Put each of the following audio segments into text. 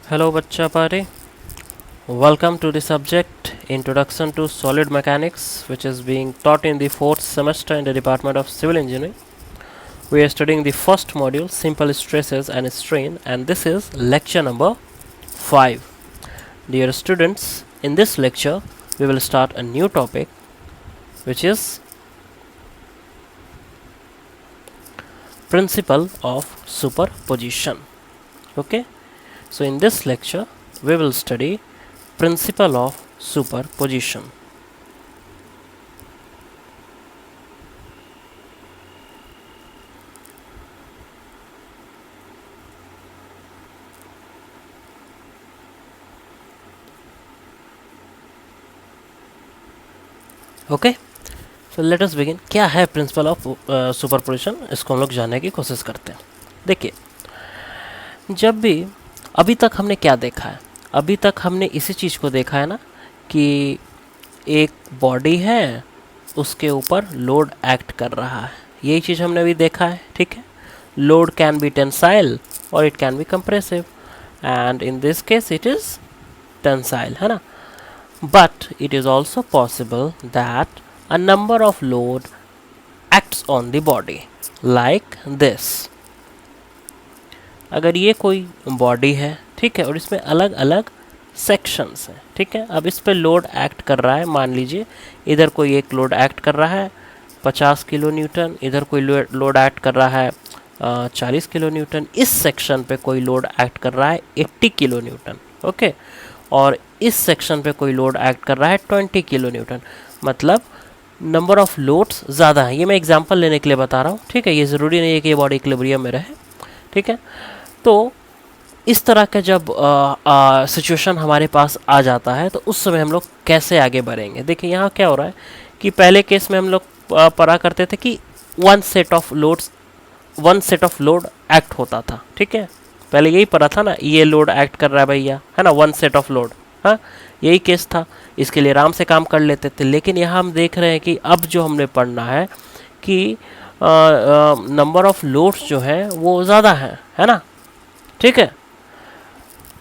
Hello बच्चा पारे. Welcome to the subject Introduction to Solid Mechanics, which is being taught in the fourth semester in the Department of Civil Engineering. We are studying the first module, Simple Stresses and Strain, and this is lecture number 5. Dear students, in this lecture, we will start a new topic, which is Principle of Superposition. Okay, so in this lecture, we will study Principle of Superposition. Okay, so let us begin. क्या है principle of superposition, इसको हम लोग जानने की कोशिश करते हैं. देखिए, जब भी अभी तक हमने क्या देखा है, अभी तक हमने इसी चीज़ को देखा है ना कि एक बॉडी है, उसके ऊपर लोड एक्ट कर रहा है. यही चीज़ हमने अभी देखा है. ठीक है, लोड कैन बी टेंसाइल और it can be compressive, and in this case it is tensile, है ना. But it is also possible that a number of load acts on the body like this. अगर ये कोई body है, ठीक है, और इसमें अलग अलग सेक्शंस हैं. ठीक है, अब इस पे लोड एक्ट कर रहा है. मान लीजिए इधर कोई एक लोड एक्ट कर रहा है 50 किलो न्यूटन, इधर कोई लोड एक्ट कर रहा है 40 किलो न्यूटन, इस सेक्शन पे कोई लोड एक्ट कर रहा है 80 किलो न्यूटन. ओके, और इस सेक्शन पे कोई लोड एक्ट कर रहा है 20 किलो न्यूटन. मतलब नंबर ऑफ लोड्स ज़्यादा है. ये मैं एग्जांपल लेने के लिए बता रहा हूँ. ठीक है, ये ज़रूरी नहीं है कि ये बॉडी इक्विलिब्रियम में रहे. ठीक है, तो इस तरह का जब सिचुएशन हमारे पास आ जाता है तो उस समय हम लोग कैसे आगे बढ़ेंगे. देखिए यहाँ क्या हो रहा है कि पहले केस में हम लोग पढ़ा करते थे कि one set of load act होता था. ठीक है, पहले यही पढ़ा था ना, ये लोड एक्ट कर रहा है भैया, है ना, वन सेट ऑफ लोड. हाँ, यही केस था. इसके लिए आराम से काम कर लेते थे. लेकिन यहाँ हम देख रहे हैं कि अब जो हमने पढ़ना है कि नंबर ऑफ लोड्स जो है वो ज़्यादा है ना. ठीक है,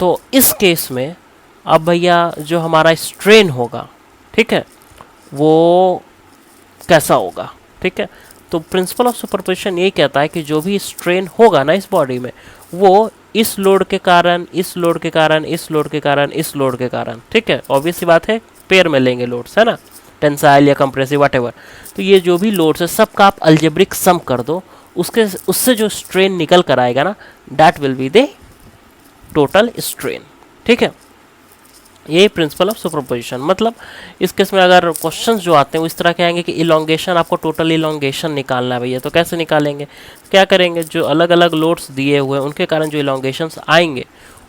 तो इस केस में अब भैया जो हमारा स्ट्रेन होगा, ठीक है, वो कैसा होगा. ठीक है, तो प्रिंसिपल ऑफ सुपरपोजिशन यही कहता है कि जो भी स्ट्रेन होगा ना इस बॉडी में, वो इस लोड के कारण, इस लोड के कारण, इस लोड के कारण, इस लोड के कारण. ठीक है, ऑब्वियस सी बात है, पेयर में लेंगे लोड्स, है ना, टेंसाइल या कंप्रेसिव व्हाटएवर. तो ये जो भी लोड्स है सबका आप अलजेब्रिक सम कर दो, उससे जो स्ट्रेन निकल कर आएगा ना, that will be the total strain. ठीक है, यही प्रिंसिपल ऑफ सुपरपोजिशन. मतलब इस केस में अगर क्वेश्चंस जो आते हैं वो इस तरह के आएंगे कि इलोंगेशन, आपको टोटल इलोंगेशन निकालना है भैया, तो कैसे निकालेंगे, क्या करेंगे, जो अलग अलग लोड्स दिए हुए हैं उनके कारण जो इलोंगेशंस आएंगे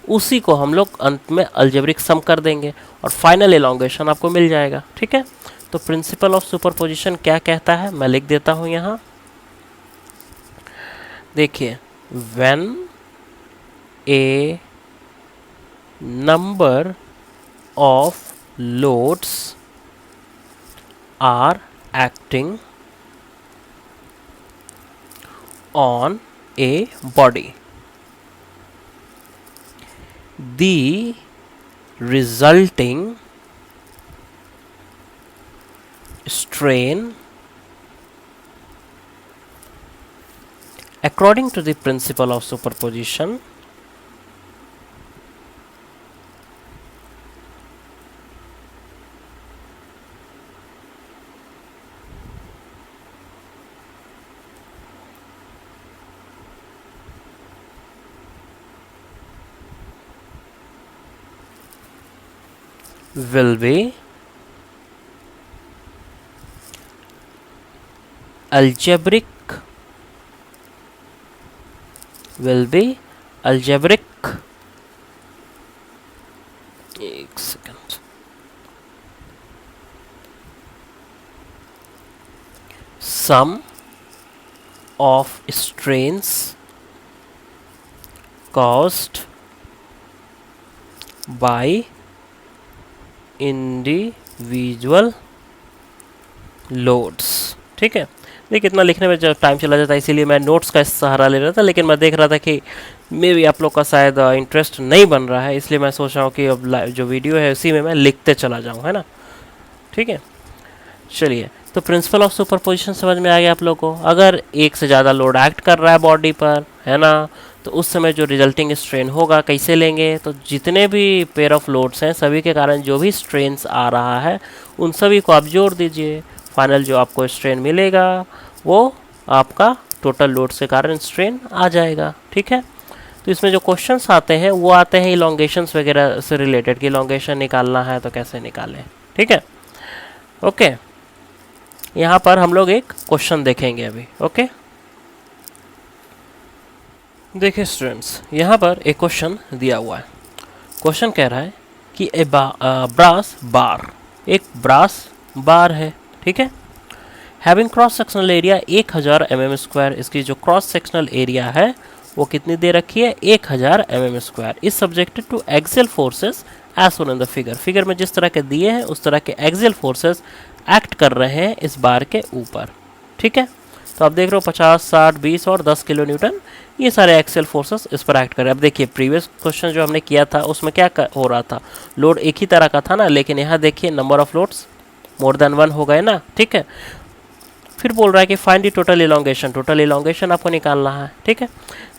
उसी को हम लोग अंत में अलजेब्रिक सम कर देंगे और फाइनल इलोंगेशन आपको मिल जाएगा. ठीक है, तो प्रिंसिपल ऑफ सुपरपोजिशन क्या कहता है, मैं लिख देता हूँ यहाँ. देखिए, when A number of loads are acting on a body, the resulting strain according to the principle of superposition will be algebraic एक second, sum of strains caused by individual loads. ठीक है, देखिए इतना लिखने में जब टाइम चला जाता है, इसीलिए मैं नोट्स का सहारा ले रहा था. लेकिन मैं देख रहा था कि मे भी आप लोग का शायद इंटरेस्ट नहीं बन रहा है, इसलिए मैं सोच रहा हूँ कि अब जो वीडियो है उसी में मैं लिखते चला जाऊँ, है ना। ठीक है, चलिए, तो प्रिंसिपल ऑफ सुपरपोजिशन समझ में आ गया आप लोग को। अगर एक से ज़्यादा लोड एक्ट कर रहा है बॉडी पर, है ना, तो उस समय जो रिजल्टिंग स्ट्रेन होगा कैसे लेंगे, तो जितने भी पेयर ऑफ लोड्स हैं सभी के कारण जो भी स्ट्रेन्स आ रहा है उन सभी को आप जोड़ दीजिए। फाइनल जो आपको स्ट्रेन मिलेगा वो आपका टोटल लोड्स के कारण स्ट्रेन आ जाएगा। ठीक है, तो इसमें जो क्वेश्चंस आते हैं वो आते हैं इलोंगेशंस वगैरह से रिलेटेड, कि इलोंगेशन निकालना है तो कैसे निकालें। ठीक है, ओके, यहाँ पर हम लोग एक क्वेश्चन देखेंगे अभी। ओके, देखिए स्टूडेंट्स, यहाँ पर एक क्वेश्चन दिया हुआ है। क्वेश्चन कह रहा है कि ब्रास बार, एक ब्रास बार है, ठीक है, having cross sectional area 1000 mm²। इसकी जो क्रॉस सेक्शनल एरिया है वो कितनी दे रखी है, 1000 mm²। Is subjected to axial forces as shown in the figure. Figure में जिस तरह के दिए हैं उस तरह के एक्सियल फोर्सेस एक्ट कर रहे हैं इस बार के ऊपर। ठीक है, तो आप देख रहे हो 50, 60, 20 और 10 किलो न्यूटन, ये सारे एक्सियल फोर्सेस इस पर एक्ट कर रहे हैं। अब देखिए प्रीवियस क्वेश्चन जो हमने किया था उसमें क्या हो रहा था, लोड एक ही तरह का था ना, लेकिन यहाँ देखिए number of loads more than 1 हो गए ना। ठीक है, फिर बोल रहा है कि find the total elongation, total elongation आपको निकालना है। ठीक है,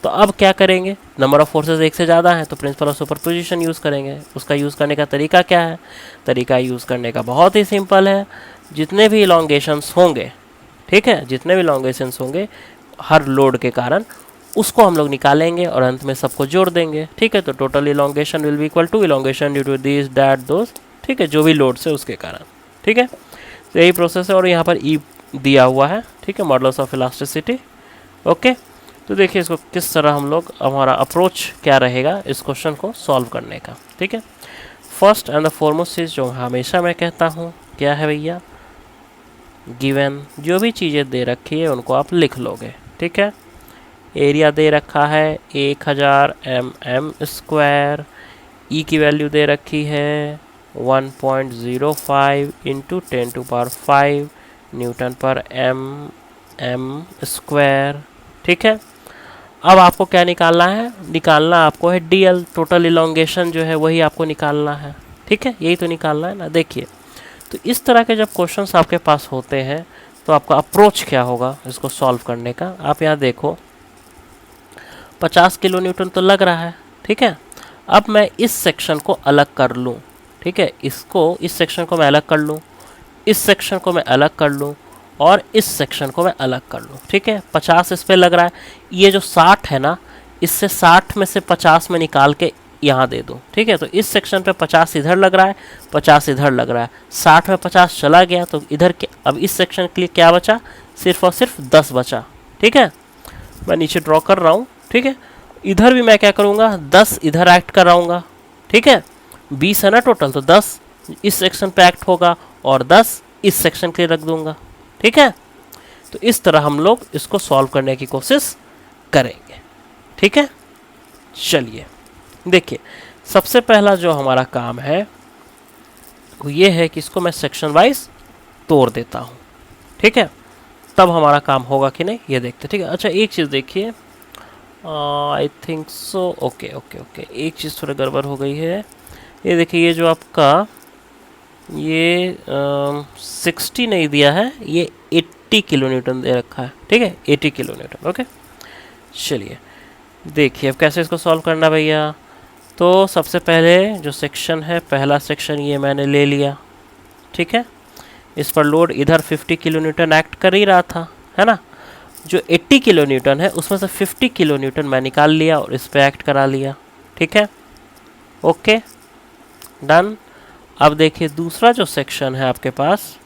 तो अब क्या करेंगे, नंबर ऑफ फोर्सेस एक से ज़्यादा है तो प्रिंसिपल ऑफ सुपरपोजिशन यूज़ करेंगे। उसका यूज़ करने का तरीका क्या है, तरीका यूज़ करने का बहुत ही सिंपल है। जितने भी इलोंगेशंस होंगे, ठीक है, जितने भी इलोंगेशंस होंगे हर लोड के कारण, उसको हम लोग निकालेंगे और अंत में सबको जोड़ देंगे। ठीक है, तो total elongation will be equal to elongation due to this that those. ठीक है, जो भी लोड्स है उसके कारण। ठीक है, तो यही प्रोसेस है और यहाँ पर ई दिया हुआ है। ठीक है, मॉडल्स ऑफ इलास्टिसिटी। ओके, तो देखिए इसको किस तरह हम लोग, हमारा अप्रोच क्या रहेगा इस क्वेश्चन को सॉल्व करने का। ठीक है, फर्स्ट एंड द फॉरमोस्ट चीज़ जो हमेशा मैं कहता हूँ क्या है भैया, गिवन जो भी चीज़ें दे रखी है उनको आप लिख लोगे। ठीक है, एरिया दे रखा है 1000 mm², ई की वैल्यू दे रखी है 1.05 इंटू 10⁵ न्यूटन पर mm²। ठीक है, अब आपको क्या निकालना है, निकालना आपको है डीएल, टोटल इलोंगेशन जो है वही आपको निकालना है। ठीक है, यही तो निकालना है ना। देखिए, तो इस तरह के जब क्वेश्चंस आपके पास होते हैं तो आपका अप्रोच क्या होगा इसको सॉल्व करने का। आप यहाँ देखो 50 किलो न्यूटन तो लग रहा है। ठीक है, अब मैं इस सेक्शन को अलग कर लूँ। ठीक है, इसको, इस सेक्शन को मैं अलग कर लूँ, इस सेक्शन को मैं अलग कर लूँ और इस सेक्शन को मैं अलग कर लूँ। ठीक है, 50 इस पे लग रहा है, ये जो 60 है ना, इससे 60 में से 50 में निकाल के यहाँ दे दूँ। ठीक है, तो इस सेक्शन पे 50 इधर लग रहा है, 50 इधर लग रहा है, 60 में 50 चला गया तो इधर के, अब इस सेक्शन के लिए क्या बचा, सिर्फ और सिर्फ 10 बचा। ठीक है, मैं नीचे ड्रॉ कर रहा हूँ। ठीक है, इधर भी मैं क्या करूँगा, 10 इधर एक्ट कराऊँगा। ठीक है, 20 है ना टोटल, तो 10 इस सेक्शन पे एक्ट होगा और 10 इस सेक्शन के लिए रख दूंगा। ठीक है, तो इस तरह हम लोग इसको सॉल्व करने की कोशिश करेंगे। ठीक है, चलिए देखिए, सबसे पहला जो हमारा काम है वो ये है कि इसको मैं सेक्शन वाइज तोड़ देता हूँ। ठीक है, तब हमारा काम होगा कि नहीं ये देखते। ठीक है, अच्छा एक चीज़ देखिए, I think so, okay okay okay, एक चीज़ थोड़ा गड़बड़ हो गई है। ये देखिए, ये जो आपका ये 60 नहीं दिया है, ये 80 किलो न्यूटन दे रखा है। ठीक है, 80 किलो न्यूटन। ओके, चलिए देखिए अब कैसे इसको सॉल्व करना भैया। तो सबसे पहले जो सेक्शन है, पहला सेक्शन ये मैंने ले लिया। ठीक है, इस पर लोड इधर 50 किलो न्यूटन एक्ट कर ही रहा था, है ना। जो 80 किलो न्यूटन है उसमें से 50 किलो न्यूटन मैं निकाल लिया और इस पर एक्ट करा लिया। ठीक है, ओके डन। अब देखिए दूसरा जो सेक्शन है आपके पास,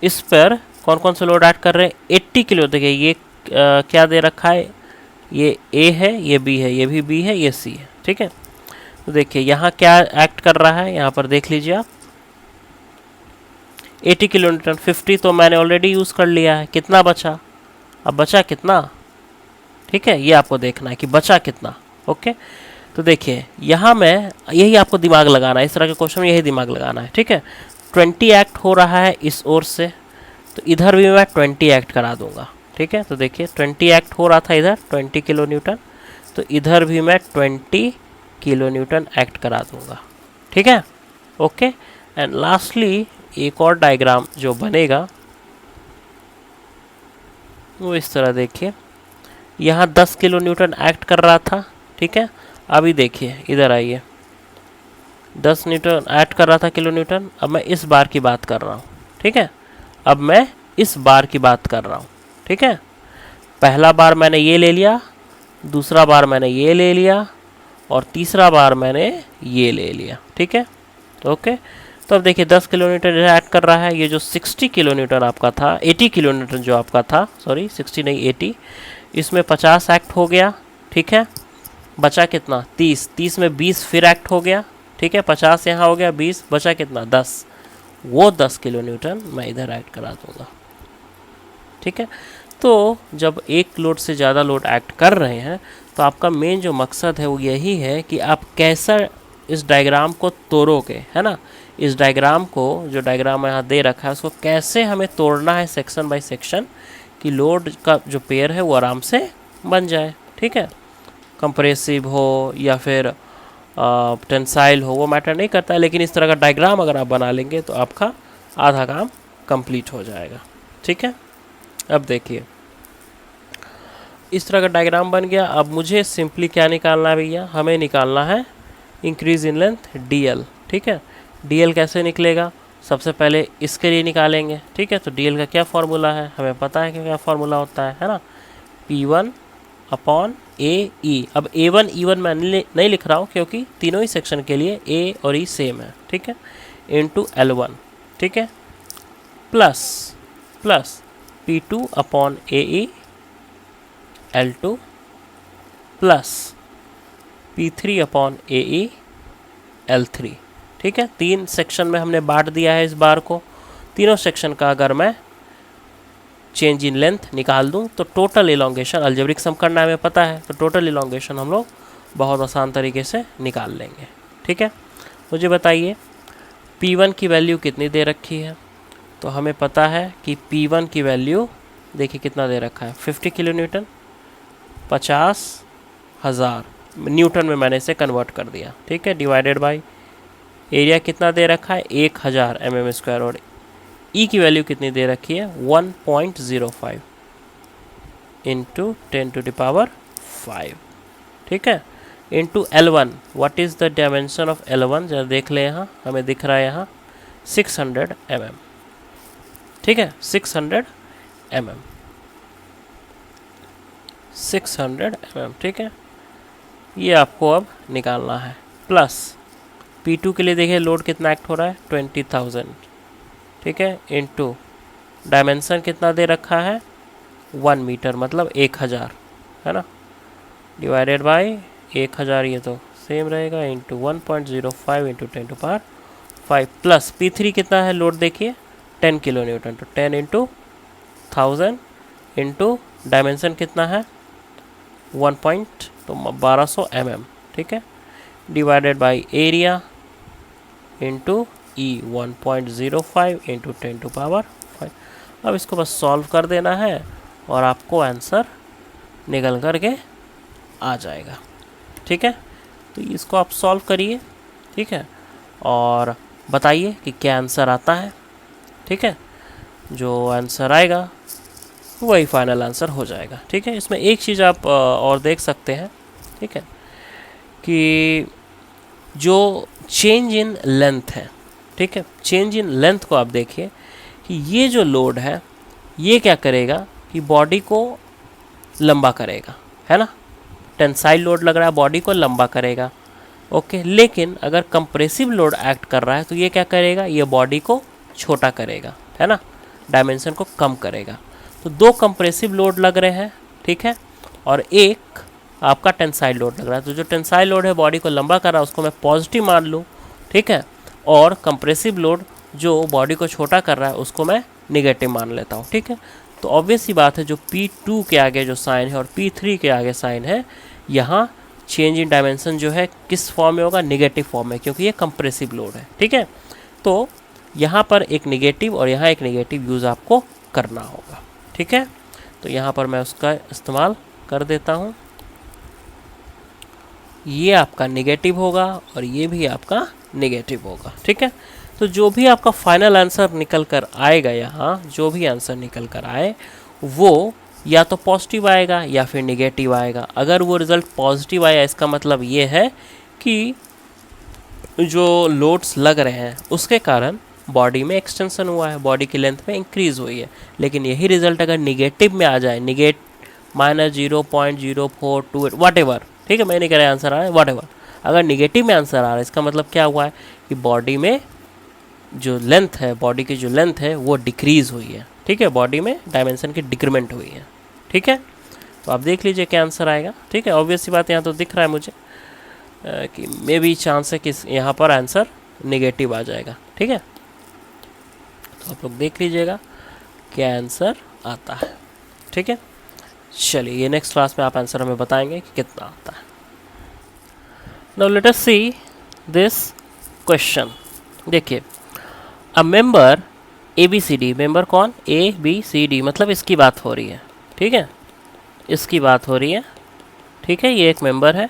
इस पर कौन कौन से लोड ऐड कर रहे हैं, 80 किलो। देखिए ये क्या दे रखा है, ये ए है, ये बी है, ये भी बी है, ये सी है। ठीक है, तो देखिए यहाँ क्या एक्ट कर रहा है, यहाँ पर देख लीजिए आप, 80 किलो न्यूटन, 50 तो मैंने ऑलरेडी यूज़ कर लिया है। कितना बचा, अब बचा कितना, ठीक है, ये आपको देखना है कि बचा कितना। ओके, तो देखिए यहाँ मैं, यही आपको दिमाग लगाना है, इस तरह के क्वेश्चन में यही दिमाग लगाना है। ठीक है, 20 एक्ट हो रहा है इस ओर से, तो इधर भी मैं 20 एक्ट करा दूंगा। ठीक है। तो देखिए 20 एक्ट हो रहा था इधर 20 किलो न्यूटन, तो इधर भी मैं 20 किलो न्यूटन एक्ट करा दूंगा, ठीक है। ओके, एंड लास्टली एक और डायग्राम जो बनेगा वो इस तरह देखिए, यहाँ 10 किलो न्यूटन एक्ट कर रहा था, ठीक है। अभी देखिए इधर आइए, 10 न्यूटन ऐड कर रहा था किलो न्यूटन, अब मैं इस बार की बात कर रहा हूँ, ठीक है। अब मैं इस बार की बात कर रहा हूँ, ठीक है। पहला बार मैंने ये ले लिया, दूसरा बार मैंने ये ले लिया, और तीसरा बार मैंने ये ले लिया, ठीक है। ओके, तो अब देखिए 10 किलो न्यूटन ऐड कर रहा है, ये जो 60 किलो न्यूटन आपका था, 80 किलो न्यूटन जो आपका था, सॉरी 60 नहीं 80, इसमें 50 एक्ट हो गया, ठीक है। बचा कितना 30 में 20 फिर एक्ट हो गया, ठीक है। 50 यहाँ हो गया, 20 बचा कितना 10, वो 10 किलो न्यूटन मैं इधर ऐड करा दूंगा, ठीक है। तो जब एक लोड से ज़्यादा लोड एक्ट कर रहे हैं तो आपका मेन जो मकसद है वो यही है कि आप कैसा इस डायग्राम को तोड़ोगे, है ना। इस डायग्राम को, जो डायग्राम यहाँ दे रखा है, उसको कैसे हमें तोड़ना है सेक्शन बाय सेक्शन, कि लोड का जो पेयर है वो आराम से बन जाए, ठीक है। कंप्रेसिव हो या फिर टेंसाइल हो, वो मैटर नहीं करता है, लेकिन इस तरह का डायग्राम अगर आप बना लेंगे तो आपका आधा काम कंप्लीट हो जाएगा, ठीक है। अब देखिए इस तरह का डायग्राम बन गया। अब मुझे सिंपली क्या निकालना है भैया, हमें निकालना है इंक्रीज इन लेंथ डीएल, ठीक है। डीएल कैसे निकलेगा, सबसे पहले इसके लिए निकालेंगे, ठीक है। तो डीएल का क्या फॉर्मूला है, हमें पता है कि क्या फॉर्मूला होता है ना, P1 अपॉन ए ई। अब A1 E1 मैं नहीं लिख रहा हूँ क्योंकि तीनों ही सेक्शन के लिए A और E सेम है, ठीक है, इंटू L1, ठीक है, प्लस P2 अपॉन ए ई L2 प्लस P3 अपॉन ए ई L3, ठीक है। 3 सेक्शन में हमने बांट दिया है इस बार को। तीनों सेक्शन का अगर मैं चेंज इन लेंथ निकाल दूं तो टोटल इलोंगेशन, अलजेब्रिक सम करना हमें पता है, तो टोटल इलोंगेशन हम लोग बहुत आसान तरीके से निकाल लेंगे, ठीक है। मुझे बताइए P1 की वैल्यू कितनी दे रखी है, तो हमें पता है कि P1 की वैल्यू देखिए कितना दे रखा है, 50 किलो न्यूटन, 50,000 न्यूटन में मैंने इसे कन्वर्ट कर दिया, ठीक है, डिवाइडेड बाय एरिया कितना दे रखा है 1000 mm², और ई की वैल्यू कितनी दे रखी है 1.05 इंटू 10⁵, ठीक है, into L1। What is the dimension of L1, जरा देख ले, यहाँ हमें दिख रहा है यहाँ 600 mm, ठीक है, 600 mm, 600 mm, ठीक है। ये आपको अब निकालना है। प्लस P2 के लिए देखिए लोड कितना एक्ट हो रहा है 20,000, ठीक है, इंटू डायमेंशन कितना दे रखा है 1 मीटर, मतलब 1000, है ना, डिवाइडेड बाय 1000, ये तो सेम रहेगा, इंटू 1.05 इंटू 10⁵, प्लस P3 कितना है लोड देखिए 10 किलो न्यूटन, तो 10 इंटू 1000 इंटू डायमेंशन कितना है 1200 mm, ठीक है, divided by area into E 1.05 into 10⁵। अब इसको बस सॉल्व कर देना है और आपको आंसर निकल कर के आ जाएगा, ठीक है। तो इसको आप सॉल्व करिए, ठीक है, और बताइए कि क्या आंसर आता है, ठीक है। जो आंसर आएगा वही फाइनल आंसर हो जाएगा, ठीक है। इसमें एक चीज़ आप और देख सकते हैं, ठीक है, कि जो चेंज इन लेंथ है, ठीक है, चेंज इन लेंथ को आप देखिए कि ये जो लोड है ये क्या करेगा कि बॉडी को लंबा करेगा, है ना, टेंसाइल लोड लग रहा है, बॉडी को लंबा करेगा, ओके। लेकिन अगर कंप्रेसिव लोड एक्ट कर रहा है तो ये क्या करेगा, ये बॉडी को छोटा करेगा, है ना, डायमेंशन को कम करेगा। तो 2 कंप्रेसिव लोड लग रहे हैं, ठीक है, और एक आपका टेंसाइल लोड लग रहा है। तो जो टेंसाइल लोड है बॉडी को लंबा कर रहा है उसको मैं पॉजिटिव मान लूँ, ठीक है, और कंप्रेसिव लोड जो बॉडी को छोटा कर रहा है उसको मैं निगेटिव मान लेता हूँ, ठीक है। तो ऑब्वियस सी बात है जो P2 के आगे जो साइन है और P3 के आगे साइन है, यहाँ चेंज इन डायमेंशन जो है किस फॉर्म में होगा, निगेटिव फॉर्म में, क्योंकि ये कंप्रेसिव लोड है, ठीक है। तो यहाँ पर एक निगेटिव और यहाँ एक निगेटिव यूज़ आपको करना होगा, ठीक है। तो यहाँ पर मैं उसका इस्तेमाल कर देता हूँ। ये आपका नेगेटिव होगा और ये भी आपका नेगेटिव होगा, ठीक है। तो जो भी आपका फाइनल आंसर निकल कर आएगा, यहाँ जो भी आंसर निकल कर आए वो या तो पॉजिटिव आएगा या फिर नेगेटिव आएगा। अगर वो रिज़ल्ट पॉजिटिव आया, इसका मतलब ये है कि जो लोड्स लग रहे हैं उसके कारण बॉडी में एक्सटेंशन हुआ है, बॉडी की लेंथ में इंक्रीज़ हुई है। लेकिन यही रिजल्ट अगर निगेटिव में आ जाए, -0.0428 वट एवर, ठीक है, मैं नहीं कह रहा आंसर आ रहा है, वट एवर, अगर निगेटिव में आंसर आ रहा है, इसका मतलब क्या हुआ है कि बॉडी में जो लेंथ है, बॉडी की जो लेंथ है वो डिक्रीज़ हुई है, ठीक है, बॉडी में डायमेंशन की डिक्रीमेंट हुई है, ठीक है। तो आप देख लीजिए क्या आंसर आएगा, ठीक है। ऑब्वियस सी बात यहाँ तो दिख रहा है मुझे कि मे भी चांस है कि यहाँ पर आंसर नेगेटिव आ जाएगा, ठीक है। तो आप लोग देख लीजिएगा क्या आंसर आता है, ठीक है। चलिए, ये नेक्स्ट क्लास में आप आंसर हमें बताएंगे कि कितना आता है। Now let us see this question. देखिए, अ मेंबर ABCD, मेंबर कौन, ABCD, मतलब इसकी बात हो रही है, ठीक है, इसकी बात हो रही है, ठीक है, ये एक मेंबर है।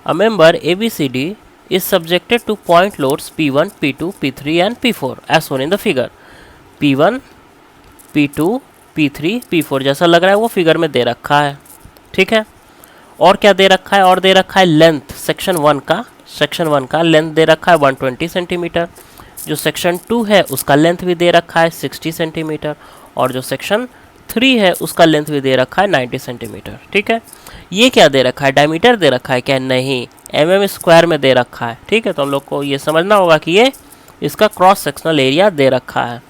A member ABCD is subjected to point loads P1, P2, P3 and P4 as shown in the figure. P1, P2, P3, P4 जैसा लग रहा है वो फिगर में दे रखा है, ठीक है। और क्या दे रखा है, और दे रखा है लेंथ, सेक्शन 1 का लेंथ दे रखा है 120 सेंटीमीटर। जो सेक्शन 2 है उसका लेंथ भी दे रखा है 60 सेंटीमीटर, और जो सेक्शन 3 है उसका लेंथ भी दे रखा है 90 सेंटीमीटर, ठीक है। ये क्या दे रखा है, डायमीटर दे रखा है क्या, नहीं, mm स्क्वायर में दे रखा है, ठीक है। तो हम लोग को ये समझना होगा कि ये इसका क्रॉस सेक्शनल एरिया दे रखा है।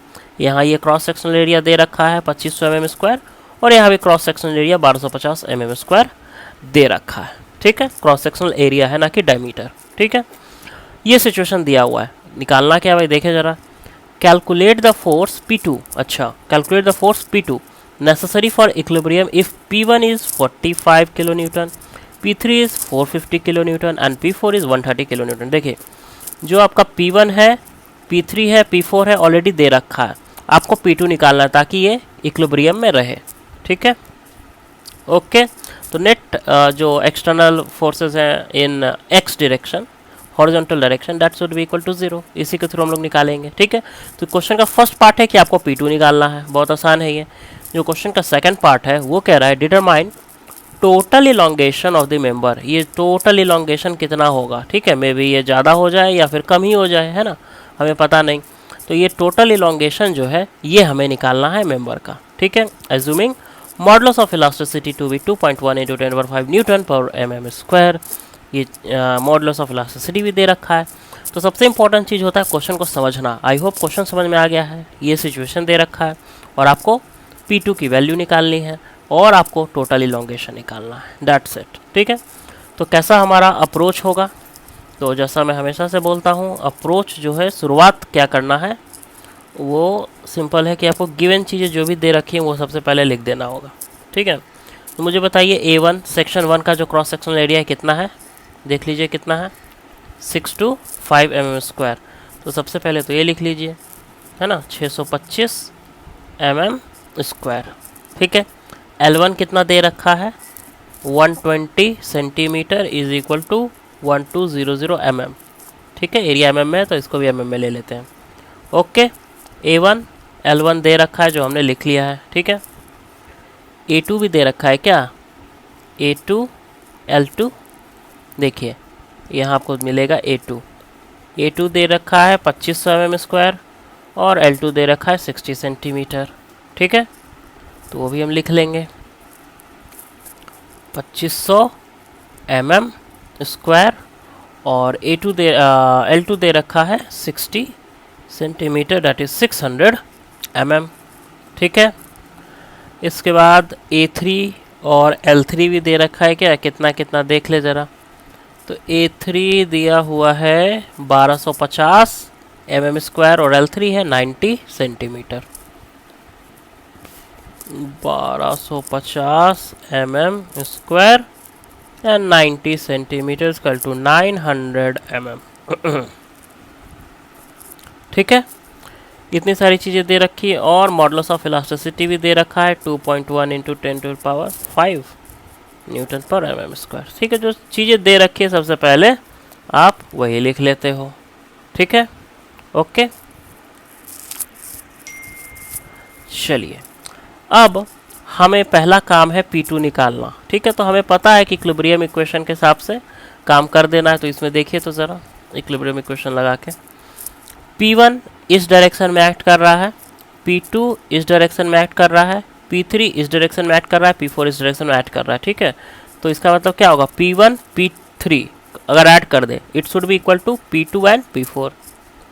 यहाँ ये क्रॉस सेक्शनल एरिया दे रखा है 2500 mm स्क्वायर, और यहाँ भी cross sectional area 1250 mm square दे रखा है, ठीक है। क्रॉस सेक्शनल एरिया है, ना कि डायमीटर, ठीक है। ये सिचुएशन दिया हुआ है, निकालना क्या भाई, देखे जरा। कैलकुलेट द फोर्स P2, अच्छा, calculate the force P2 necessary for equilibrium if P1 is 45 kN, P3 is 450 kN and P4 is 130 kN। देखिए, जो आपका P1 है, P3 है, P4 है, ऑलरेडी दे रखा है, आपको P2 निकालना है ताकि ये इक्विलिब्रियम में रहे, ठीक है, ओके। तो नेट जो एक्सटर्नल फोर्सेस हैं in x direction, horizontal direction, that should be equal to 0, इसी के थ्रू हम लोग निकालेंगे, ठीक है। तो क्वेश्चन का फर्स्ट पार्ट है कि आपको P2 निकालना है, बहुत आसान है ये। जो क्वेश्चन का सेकंड पार्ट है वो कह रहा है determine total elongation of the member. ये टोटल इलोंगेशन कितना होगा, ठीक है, मे बी ये ज़्यादा हो जाए या फिर कम ही हो जाए, है ना, हमें पता नहीं। तो ये टोटल इलोंगेशन जो है ये हमें निकालना है मेंबर का, ठीक है। Assuming modulus of elasticity to be 2.1 × 10⁵ newton per mm square. ये मॉडुलस ऑफ इलास्टिसिटी भी दे रखा है। तो सबसे इंपॉर्टेंट चीज़ होता है क्वेश्चन को समझना। आई होप क्वेश्चन समझ में आ गया है। ये सिचुएशन दे रखा है और आपको P2 की वैल्यू निकालनी है और आपको टोटल इलोंगेशन निकालना है, दैट्स इट, ठीक है। तो कैसा हमारा अप्रोच होगा, तो जैसा मैं हमेशा से बोलता हूँ, अप्रोच जो है, शुरुआत क्या करना है, वो सिंपल है कि आपको गिवन चीज़ें जो भी दे रखी हैं वो सबसे पहले लिख देना होगा, ठीक है। तो मुझे बताइए A1 सेक्शन 1 का जो क्रॉस सेक्शनल एरिया है कितना है, देख लीजिए कितना है, 625 mm स्क्वायर। तो सबसे पहले तो ये लिख लीजिए, है ना, 625 mm स्क्वायर, ठीक है। L1 कितना दे रखा है, 120 centimetre is equal to 1200 mm, ठीक है। एरिया mm में है तो इसको भी mm में ले लेते हैं, ओके। A1 L1 दे रखा है जो हमने लिख लिया है, ठीक है। A2 भी दे रखा है क्या, A2 L2, देखिए यहाँ आपको मिलेगा A2 दे रखा है 2500 mm स्क्वायर और L2 दे रखा है 60 सेंटीमीटर, ठीक है। तो वो भी हम लिख लेंगे, 2500 mm स्क्वायर और L2 दे रखा है 60 सेंटीमीटर, दैट इज 600 mm, ठीक है। इसके बाद A3 और L3 भी दे रखा है क्या, कितना कितना देख ले ज़रा। तो A3 दिया हुआ है 1250 mm स्क्वायर और L3 है 90 centimetre, 1250 mm square and 90 centimetre equal to 900 mm, ठीक है। इतनी सारी चीज़ें दे रखी है और मॉडुलस ऑफ इलास्टिसिटी भी दे रखा है 2.1 into 10⁵ newton per mm square. ठीक है, जो चीज़ें दे रखी है सबसे पहले आप वही लिख लेते हो। ठीक है, ओके। चलिए, अब हमें पहला काम है P2 निकालना। ठीक है, तो हमें पता है कि इक्विलिब्रियम इक्वेशन के हिसाब से काम कर देना है। तो इसमें देखिए तो ज़रा इक्विलिब्रियम इक्वेशन लगा के, P1 इस डायरेक्शन में एक्ट कर रहा है, P2 इस डायरेक्शन में एक्ट कर रहा है, P3 इस डायरेक्शन में एक्ट कर रहा है, P4 इस डायरेक्शन में एक्ट कर रहा है। ठीक है, तो इसका मतलब क्या होगा, P1 P3 अगर ऐड कर दे it should be equal to P2 and P4।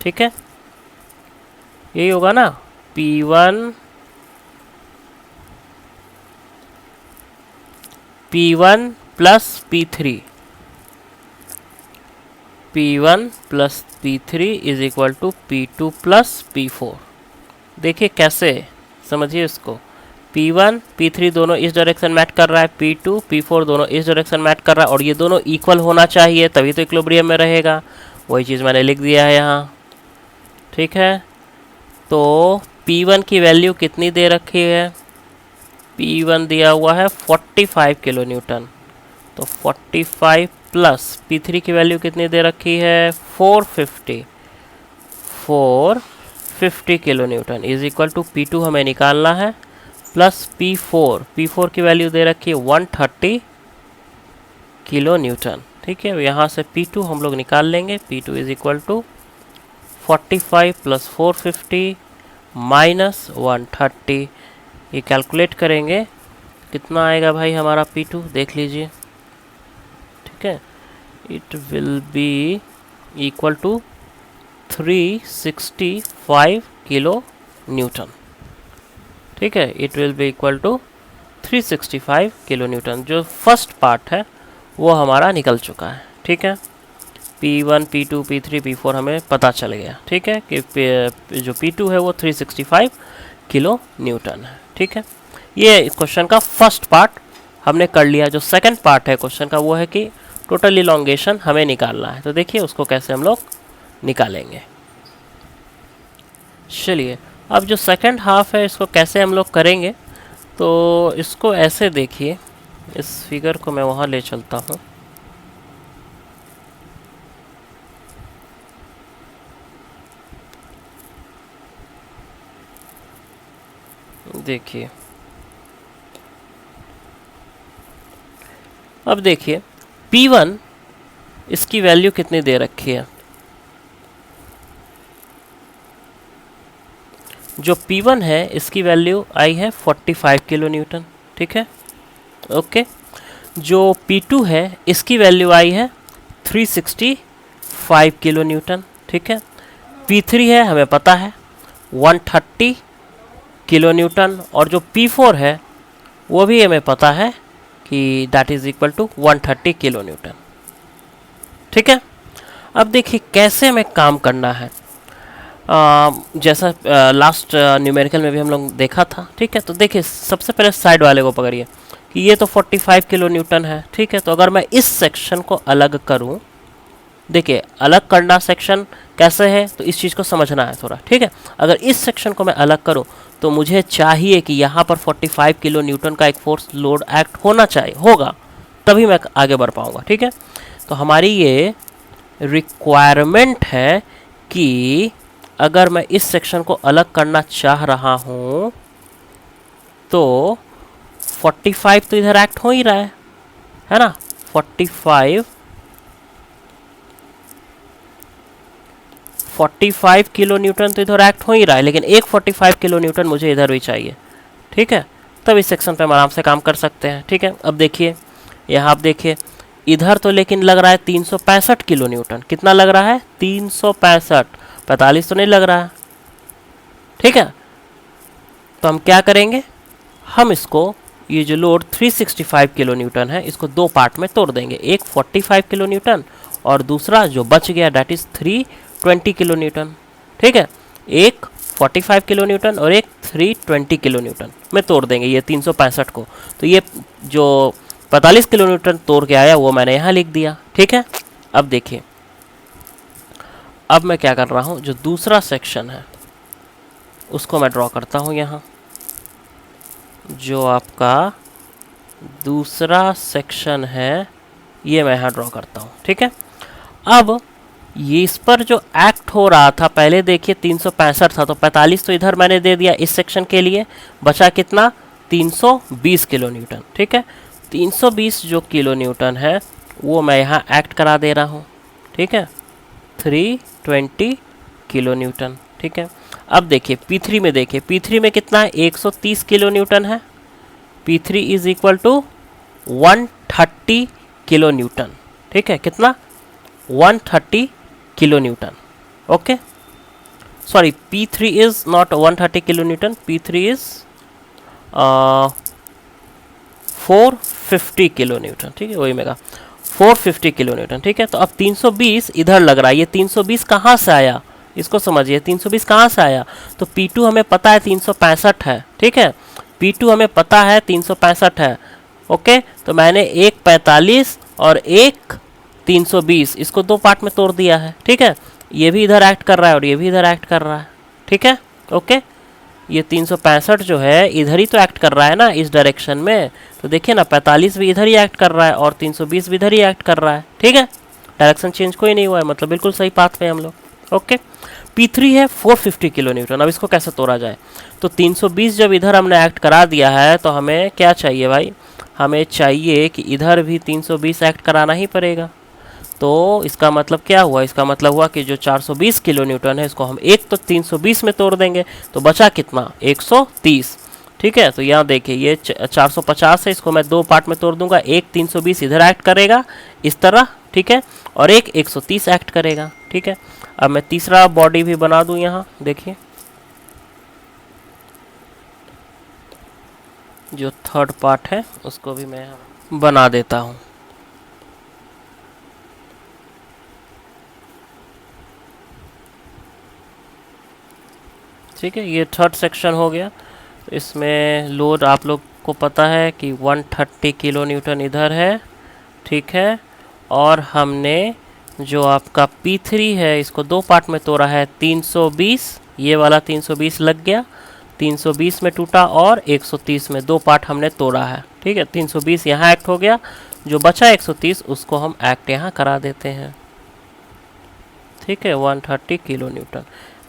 ठीक है, यही होगा ना, P1 plus P3 is equal to P2 plus P4। देखिए कैसे, समझिए इसको। P1 P3 दोनों इस डायरेक्शन मैच कर रहा है, P2 P4 दोनों इस डायरेक्शन मैच कर रहा है, और ये दोनों इक्वल होना चाहिए तभी तो इक्विलिब्रियम में रहेगा। वही चीज़ मैंने लिख दिया है यहाँ। ठीक है, तो P1 की वैल्यू कितनी दे रखी है, P1 दिया हुआ है 45 किलो न्यूटन, तो 45 प्लस P3 की वैल्यू कितनी दे रखी है 450 kilo newton is equal to P2 हमें निकालना है, प्लस P4 की वैल्यू दे रखी है 130 किलो न्यूटन। ठीक है, यहाँ से P2 हम लोग निकाल लेंगे, P2 is equal to 45 plus 450 minus 130। ये कैलकुलेट करेंगे कितना आएगा भाई हमारा P2, देख लीजिए। ठीक है, it will be equal to 365 kilo newton. ठीक है, it will be equal to 365 kilo newton. जो फर्स्ट पार्ट है वो हमारा निकल चुका है। ठीक है, P1 P2 P3 P4 हमें पता चल गया। ठीक है, कि जो P2 है वो 365 किलो न्यूटन है। ठीक है, ये क्वेश्चन का फर्स्ट पार्ट हमने कर लिया। जो सेकंड पार्ट है क्वेश्चन का वो है कि टोटल इलॉन्गेशन हमें निकालना है। तो देखिए उसको कैसे हम लोग निकालेंगे। चलिए, अब जो सेकंड हाफ है इसको कैसे हम लोग करेंगे, तो इसको ऐसे देखिए, इस फिगर को मैं वहाँ ले चलता हूँ। देखिए, अब देखिए P1 इसकी वैल्यू कितनी दे रखी है, जो P1 है इसकी वैल्यू आई है 45 किलो न्यूटन। ठीक है, ओके। जो P2 है इसकी वैल्यू आई है 365 किलो न्यूटन। ठीक है, P3 है हमें पता है 130 किलो न्यूटन, और जो P4 है वो भी हमें पता है कि that is equal to 130 kilo newton. ठीक है, अब देखिए कैसे हमें काम करना है। जैसा लास्ट न्यूमेरिकल में भी हम लोग देखा था। ठीक है, तो देखिए सबसे पहले साइड वाले को पकड़िए कि ये तो 45 किलो न्यूटन है। ठीक है, तो अगर मैं इस सेक्शन को अलग करूं, देखिए अलग करना सेक्शन कैसे है तो इस चीज़ को समझना है थोड़ा। ठीक है, अगर इस सेक्शन को मैं अलग करूं तो मुझे चाहिए कि यहाँ पर 45 किलो न्यूटन का एक फोर्स लोड एक्ट होना चाहिए, होगा तभी मैं आगे बढ़ पाऊँगा। ठीक है, तो हमारी ये रिक्वायरमेंट है कि अगर मैं इस सेक्शन को अलग करना चाह रहा हूँ तो 45 तो इधर एक्ट हो ही रहा है ना, 45 किलो न्यूटन तो इधर एक्ट हो ही रहा है, लेकिन एक 45 किलो न्यूटन मुझे इधर भी चाहिए। ठीक है, तब इस सेक्शन पे हम आराम से काम कर सकते हैं। ठीक है, अब देखिए यहाँ आप देखिए इधर तो लेकिन लग रहा है 365 किलो न्यूटन। कितना लग रहा है 365, 45 तो नहीं लग रहा है। ठीक है, तो हम क्या करेंगे, हम इसको ये जो लोड 365 किलो न्यूटन है इसको दो पार्ट में तोड़ देंगे, एक 45 किलो न्यूटन और दूसरा जो बच गया डेट इज 320 किलो न्यूटन। ठीक है, एक 45 किलो न्यूटन और एक 320 किलो न्यूटन में तोड़ देंगे ये 365 को। तो ये जो 45 किलो न्यूटन तोड़ के आया वो मैंने यहाँ लिख दिया। ठीक है, अब देखिए अब मैं क्या कर रहा हूँ, जो दूसरा सेक्शन है उसको मैं ड्रॉ करता हूँ यहाँ, जो आपका दूसरा सेक्शन है ये मैं यहाँ ड्रॉ करता हूँ, ठीक है। अब ये इस पर जो एक्ट हो रहा था, पहले देखिए 365 था, तो 45 तो इधर मैंने दे दिया इस सेक्शन के लिए, बचा कितना 320 किलो न्यूटन, ठीक है। 320 जो किलो न्यूटन है वो मैं यहाँ एक्ट करा दे रहा हूँ, ठीक है, 320 किलो न्यूटन, ठीक है। अब देखिए P3 में, देखिए P3 में कितना है 130 किलो न्यूटन है, P3 is equal to 130 kilo newton, ठीक है, कितना 130 kilo newton, okay. Sorry, P3 is not 130 kilo newton, P3 is 450 kilo newton, ठीक है, वही मेगा 450 किलो न्यूटन, ठीक है। तो अब 320 इधर लग रहा है, ये 320 कहाँ से आया, इसको समझिए, 320 कहाँ से आया, तो P2 हमें पता है 365 है, ठीक है, P2 हमें पता है 365 है, ओके। तो मैंने एक 45 और एक 320 इसको दो पार्ट में तोड़ दिया है, ठीक है। ये भी इधर एक्ट कर रहा है और ये भी इधर एक्ट कर रहा है, ठीक है, ओके। ये 365 जो है इधर ही तो एक्ट कर रहा है ना, इस डायरेक्शन में, तो देखिए ना 45 भी इधर ही एक्ट कर रहा है और 320 भी इधर ही एक्ट कर रहा है, ठीक है, डायरेक्शन चेंज कोई नहीं हुआ है, मतलब बिल्कुल सही पाथ पे हम लोग, ओके। P3 है 450 किलो न्यूटन, अब इसको कैसे तोड़ा जाए, तो 320 जब इधर हमने एक्ट करा दिया है तो हमें क्या चाहिए भाई, हमें चाहिए कि इधर भी 320 एक्ट कराना ही पड़ेगा। तो इसका मतलब क्या हुआ, इसका मतलब हुआ कि जो 420 किलो न्यूटन है इसको हम एक तो 320 में तोड़ देंगे, तो बचा कितना 130, ठीक है। तो यहाँ देखिए ये 450 है, इसको मैं दो पार्ट में तोड़ दूंगा, एक 320 इधर एक्ट करेगा इस तरह, ठीक है, और एक 130 एक्ट करेगा, ठीक है। अब मैं तीसरा बॉडी भी बना दूं यहाँ, देखिए जो थर्ड पार्ट है उसको भी मैं बना देता हूँ, ठीक है। ये थर्ड सेक्शन हो गया, तो इसमें लोड आप लोग को पता है कि 130 किलो न्यूटन इधर है, ठीक है, और हमने जो आपका P3 है इसको दो पार्ट में तोड़ा है, 320 ये वाला 320 लग गया, 320 में टूटा और 130 में, दो पार्ट हमने तोड़ा है, ठीक है। 320 यहाँ एक्ट हो गया, जो बचा 130 उसको हम एक्ट यहाँ करा देते हैं, ठीक है, 130 किलो न्यूटन।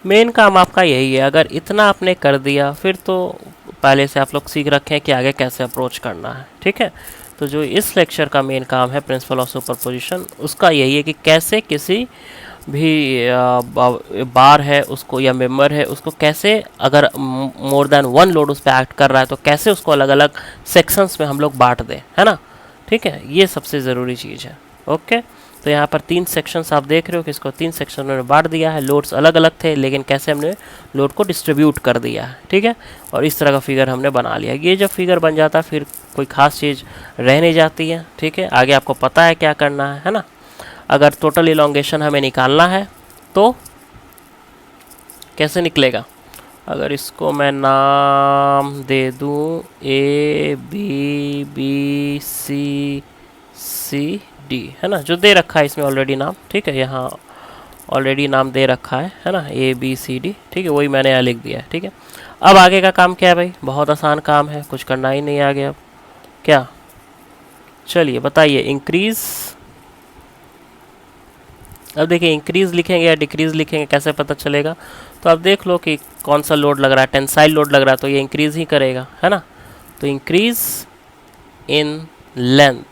मेन काम आपका यही है, अगर इतना आपने कर दिया फिर तो पहले से आप लोग सीख रखे हैं कि आगे कैसे अप्रोच करना है, ठीक है। तो जो इस लेक्चर का मेन काम है प्रिंसिपल ऑफ सुपरपोजिशन, उसका यही है कि कैसे किसी भी बार है उसको या मेंबर है उसको कैसे, अगर मोर देन वन लोड उस पर एक्ट कर रहा है तो कैसे उसको अलग अलग सेक्शंस में हम लोग बांट दें, है ना, ठीक है, ये सबसे ज़रूरी चीज़ है, ओके। तो यहाँ पर 3 सेक्शंस आप देख रहे हो कि इसको 3 सेक्शन में बांट दिया है, लोड्स अलग अलग थे लेकिन कैसे हमने लोड को डिस्ट्रीब्यूट कर दिया है, ठीक है, और इस तरह का फिगर हमने बना लिया। ये जब फिगर बन जाता है फिर कोई खास चीज़ रह नहीं जाती है, ठीक है, आगे आपको पता है क्या करना है ना। अगर टोटल इलोंगेशन हमें निकालना है तो कैसे निकलेगा, अगर इसको मैं नाम दे दूँ ABCD, है ना, जो दे रखा है इसमें ऑलरेडी नाम, ठीक है, यहाँ ऑलरेडी नाम दे रखा है ना, ABCD, ठीक है, वही मैंने यहाँ लिख दिया है, ठीक है। अब आगे का काम क्या है भाई, बहुत आसान काम है, कुछ करना ही नहीं आगे अब क्या, चलिए बताइए इंक्रीज। अब देखिए इंक्रीज लिखेंगे या डिक्रीज लिखेंगे कैसे पता चलेगा, तो अब देख लो कि कौन सा लोड लग रहा है, टेंसाइल लोड लग रहा है तो ये इंक्रीज ही करेगा, है ना। तो increase in length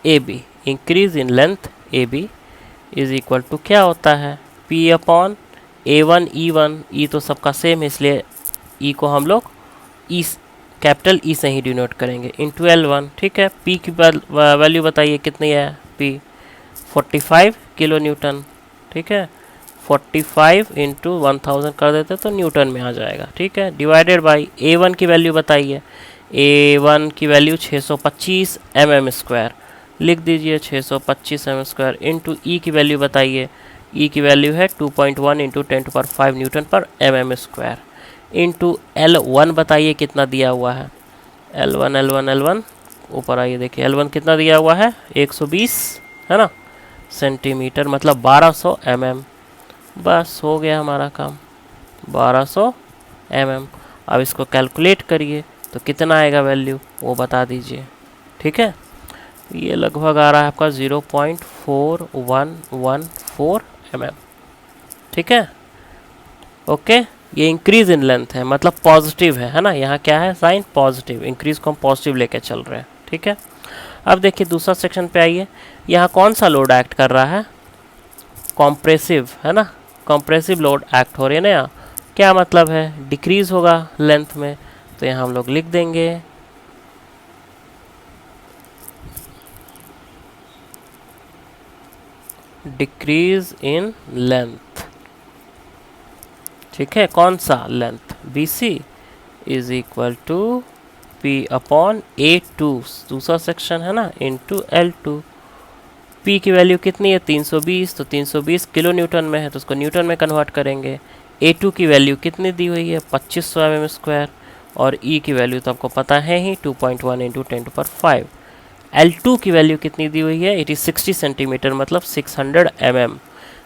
AB, increase in length AB is equal to क्या होता है, P upon A1 E1, E तो सबका सेम है इसलिए E को हम लोग E कैपिटल E से ही डिनोट करेंगे, इंटू L1, ठीक है। P की वैल्यू बताइए कितनी है, P 45 किलो न्यूटन, ठीक है, 45 इंटू 1000 कर देते तो न्यूटन में आ जाएगा, ठीक है, डिवाइडेड बाई A1 की वैल्यू बताइए, A1 की वैल्यू 625 mm², लिख दीजिए 625 mm² इंटू E की वैल्यू बताइए, E की वैल्यू है 2.1 इंटू 10⁵ न्यूटन पर mm² इंटू L1 बताइए कितना दिया हुआ है, L1 ऊपर आइए देखिए L1 कितना दिया हुआ है 120, है ना, सेंटीमीटर, मतलब 1200 mm। बस हो गया हमारा काम, 1200 mm। अब इसको कैलकुलेट करिए तो कितना आएगा वैल्यू वो बता दीजिए। ठीक है, ये लगभग आ रहा है आपका 0.4114 mm। ठीक है, ओके। ये इंक्रीज इन लेंथ है, मतलब पॉजिटिव है ना, यहाँ क्या है साइन पॉजिटिव, इंक्रीज को हम पॉजिटिव लेके चल रहे हैं। ठीक है, अब देखिए दूसरा सेक्शन पे आइए। यहाँ कौन सा लोड एक्ट कर रहा है, कॉम्प्रेसिव है ना, कॉम्प्रेसिव लोड एक्ट हो रही है ना। यहाँ क्या मतलब है, डिक्रीज होगा लेंथ में, तो यहाँ हम लोग लिख देंगे डिक्रीज इन लेंथ। ठीक है, कौन सा length, BC is equal to P upon A2, दूसरा सेक्शन है ना, इंटू L2। P की वैल्यू कितनी है 320, तो 320 किलो न्यूटन में है तो उसको न्यूटन में कन्वर्ट करेंगे। A2 की वैल्यू कितनी दी हुई है 2500 mm², और E की वैल्यू तो आपको पता है ही 2.1 इंटू 10⁵। L2 की वैल्यू कितनी दी हुई है, इट इज़ 60 सेंटीमीटर, मतलब 600 mm।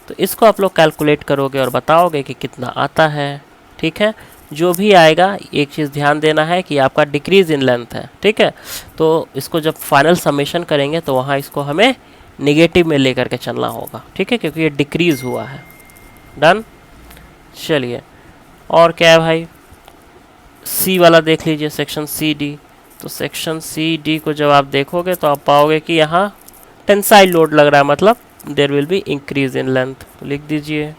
तो इसको आप लोग कैलकुलेट करोगे और बताओगे कि कितना आता है। ठीक है, जो भी आएगा एक चीज़ ध्यान देना है कि आपका डिक्रीज इन लेंथ है। ठीक है, तो इसको जब फाइनल समेशन करेंगे तो वहाँ इसको हमें निगेटिव में लेकर के चलना होगा। ठीक है, क्योंकि ये डिक्रीज हुआ है। डन, चलिए और क्या है भाई, सी वाला देख लीजिए, सेक्शन CD। तो सेक्शन CD को जब आप देखोगे तो आप पाओगे कि यहाँ टेंसाइल लोड लग रहा है, मतलब there will be increase in length. तो लिख दीजिए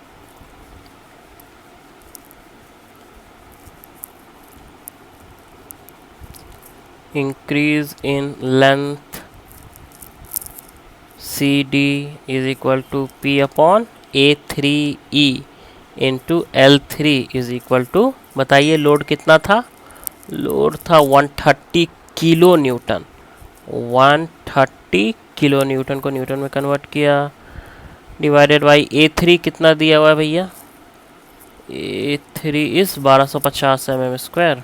increase in length CD is equal to P upon A3E into L3 is equal to, बताइए लोड कितना था, लोड था 130 किलो न्यूटन। 130 किलो न्यूटन को न्यूटन में कन्वर्ट किया, डिवाइडेड बाई A3 कितना दिया हुआ है भैया, A3 इस 1250 mm²,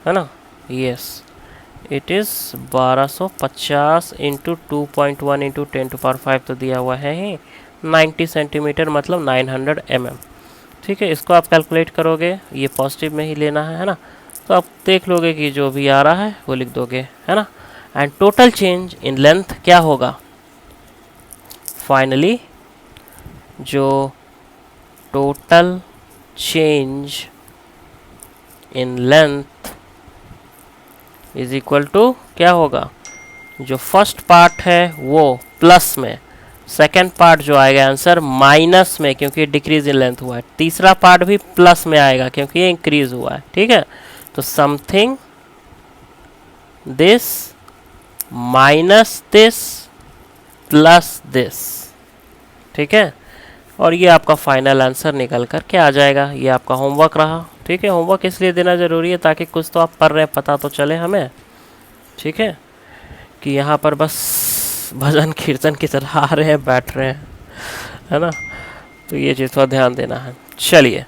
है ना, yes it is 1250 into 2.1 into 10⁵ तो दिया हुआ है ही 90 सेंटीमीटर, मतलब 900 mm। ठीक है, इसको आप कैलकुलेट करोगे, ये पॉजिटिव में ही लेना है ना, तो आप देख लोगे कि जो भी आ रहा है वो लिख दोगे, है ना। And total change in length क्या होगा, फाइनली जो total change in length is equal to क्या होगा, जो फर्स्ट पार्ट है वो प्लस में, सेकेंड पार्ट जो आएगा आंसर माइनस में क्योंकि डिक्रीज इन लेंथ हुआ है, तीसरा पार्ट भी प्लस में आएगा क्योंकि ये इंक्रीज हुआ है। ठीक है, तो something this minus this plus this. ठीक है, और ये आपका फाइनल आंसर निकल कर के आ जाएगा। ये आपका होमवर्क रहा। ठीक है, होमवर्क इसलिए देना ज़रूरी है ताकि कुछ तो आप पढ़ रहे हैं, पता तो चले हमें। ठीक है, कि यहाँ पर बस भजन कीर्तन की तरह आ रहे हैं, बैठ रहे हैं, है ना, तो ये चीज़ थोड़ा ध्यान देना है। चलिए,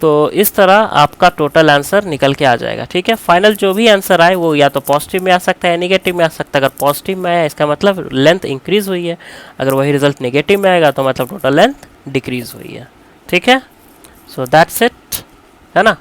तो इस तरह आपका टोटल आंसर निकल के आ जाएगा। ठीक है, फाइनल जो भी आंसर आए वो या तो पॉजिटिव में आ सकता है या नेगेटिव में आ सकता है। अगर पॉजिटिव में आया इसका मतलब लेंथ इंक्रीज हुई है, अगर वही रिजल्ट नेगेटिव में आएगा तो मतलब टोटल लेंथ डिक्रीज हुई है। ठीक है, सो दैट्स इट, है ना।